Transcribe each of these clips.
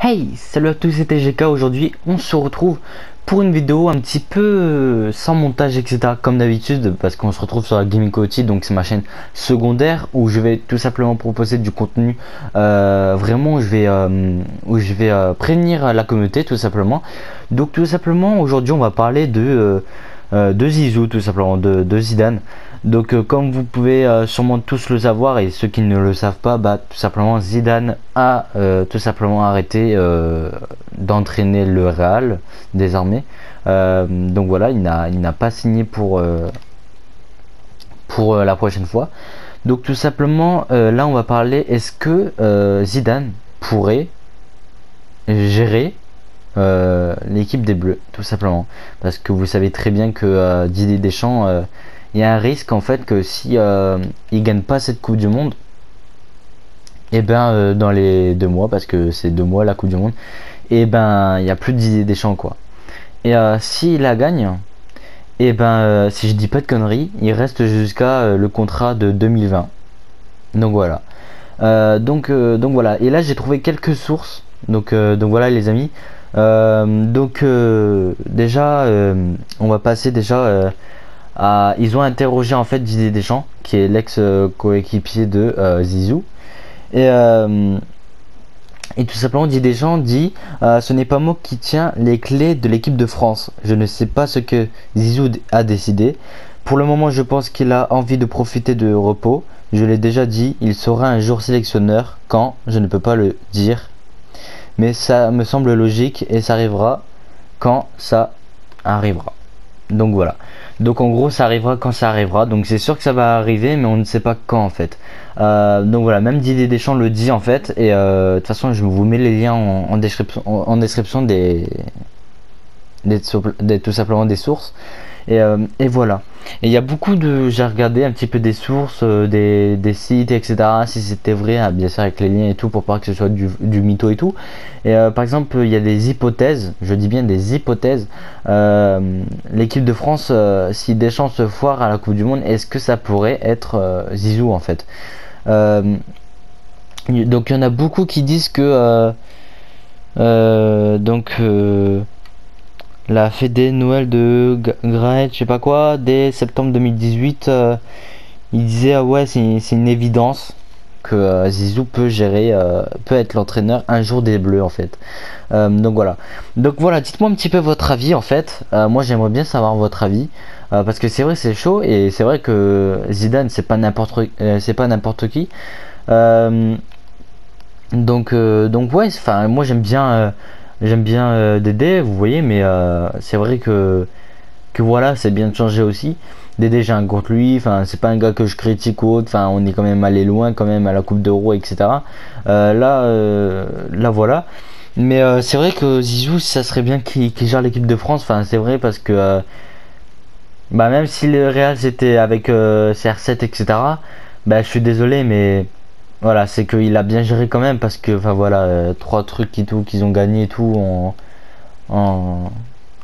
Hey, salut à tous, c'était GK. Aujourd'hui on se retrouve pour une vidéo un petit peu sans montage etc comme d'habitude, parce qu'on se retrouve sur la Gaming Coty, donc c'est ma chaîne secondaire où je vais tout simplement proposer du contenu vraiment où je vais prévenir la communauté tout simplement. Donc tout simplement aujourd'hui on va parler de Zizou, tout simplement de Zidane. Donc comme vous pouvez sûrement tous le savoir, et ceux qui ne le savent pas, bah tout simplement Zidane a tout simplement arrêté d'entraîner le Real désormais. Donc voilà, il n'a pas signé pour la prochaine fois. Donc tout simplement là on va parler, est-ce que Zidane pourrait gérer l'équipe des Bleus, tout simplement, parce que vous savez très bien que Didier Deschamps, il y a un risque en fait que si il gagne pas cette Coupe du Monde, et ben dans les 2 mois, parce que c'est 2 mois la Coupe du Monde, et ben il y a plus de Didier Deschamps quoi. Et s'il la gagne, et ben si je dis pas de conneries, il reste jusqu'à le contrat de 2020. Donc voilà. Donc voilà. Et là j'ai trouvé quelques sources. Donc voilà les amis. Déjà, on va passer déjà ils ont interrogé en fait Didier Deschamps, qui est l'ex coéquipier de Zizou, et, euh, et tout simplement Didier Deschamps dit ce n'est pas moi qui tiens les clés de l'équipe de France. Je ne sais pas ce que Zizou a décidé. Pour le moment, je pense qu'il a envie de profiter de repos. Je l'ai déjà dit, il sera un jour sélectionneur. Quand? Je ne peux pas le dire. Mais ça me semble logique et ça arrivera quand ça arrivera. Donc voilà. Donc en gros ça arrivera quand ça arrivera. Donc c'est sûr que ça va arriver, mais on ne sait pas quand en fait. Donc voilà, même Didier Deschamps le dit en fait. Et de toute façon je vous mets les liens en description tout simplement des sources. Et voilà. Et il y a beaucoup de, j'ai regardé un petit peu des sources, des sites, etc. Si c'était vrai, hein, bien sûr avec les liens et tout, pour pas que ce soit du mytho et tout. Et par exemple, il y a des hypothèses, je dis bien des hypothèses. L'équipe de France, si Deschamps se foire à la Coupe du Monde, est-ce que ça pourrait être Zizou en fait? Donc il y en a beaucoup qui disent que la Fédé Noël de Graet, je sais pas quoi, dès septembre 2018, il disait ah ouais, c'est une évidence que Zizou peut gérer, peut être l'entraîneur un jour des Bleus en fait. Donc voilà. Donc voilà, dites-moi un petit peu votre avis en fait. Moi j'aimerais bien savoir votre avis, parce que c'est vrai c'est chaud, et c'est vrai que Zidane c'est pas n'importe qui. Euh, donc ouais, enfin moi j'aime bien Dédé, vous voyez, mais c'est vrai que voilà, c'est bien de changer aussi. Dédé, j'ai un contre lui, enfin c'est pas un gars que je critique ou autre, enfin on est quand même allé loin quand même à la Coupe d'Euro, etc. Là voilà. Mais c'est vrai que Zizou, ça serait bien qu'il gère l'équipe de France, enfin c'est vrai, parce que bah même si le Real c'était avec CR7, etc., bah je suis désolé, mais voilà, c'est qu'il a bien géré quand même, parce que enfin voilà, 3 trucs et tout qu'ils ont gagné et tout en,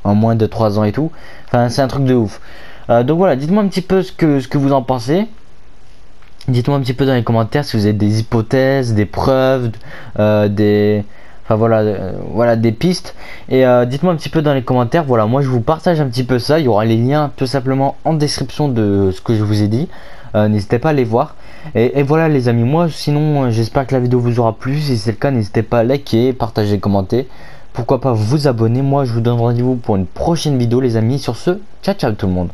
en moins de 3 ans et tout. Enfin, c'est un truc de ouf. Donc voilà, dites-moi un petit peu ce que vous en pensez. Dites-moi un petit peu dans les commentaires si vous avez des hypothèses, des preuves, enfin voilà, voilà des pistes. Et dites-moi un petit peu dans les commentaires. Voilà, moi je vous partage un petit peu ça. Il y aura les liens tout simplement en description de ce que je vous ai dit. N'hésitez pas à les voir. Et voilà les amis, moi sinon j'espère que la vidéo vous aura plu. Si c'est le cas, n'hésitez pas à liker, partager, commenter. Pourquoi pas vous abonner. Moi je vous donne rendez-vous pour une prochaine vidéo les amis. Sur ce, ciao ciao tout le monde.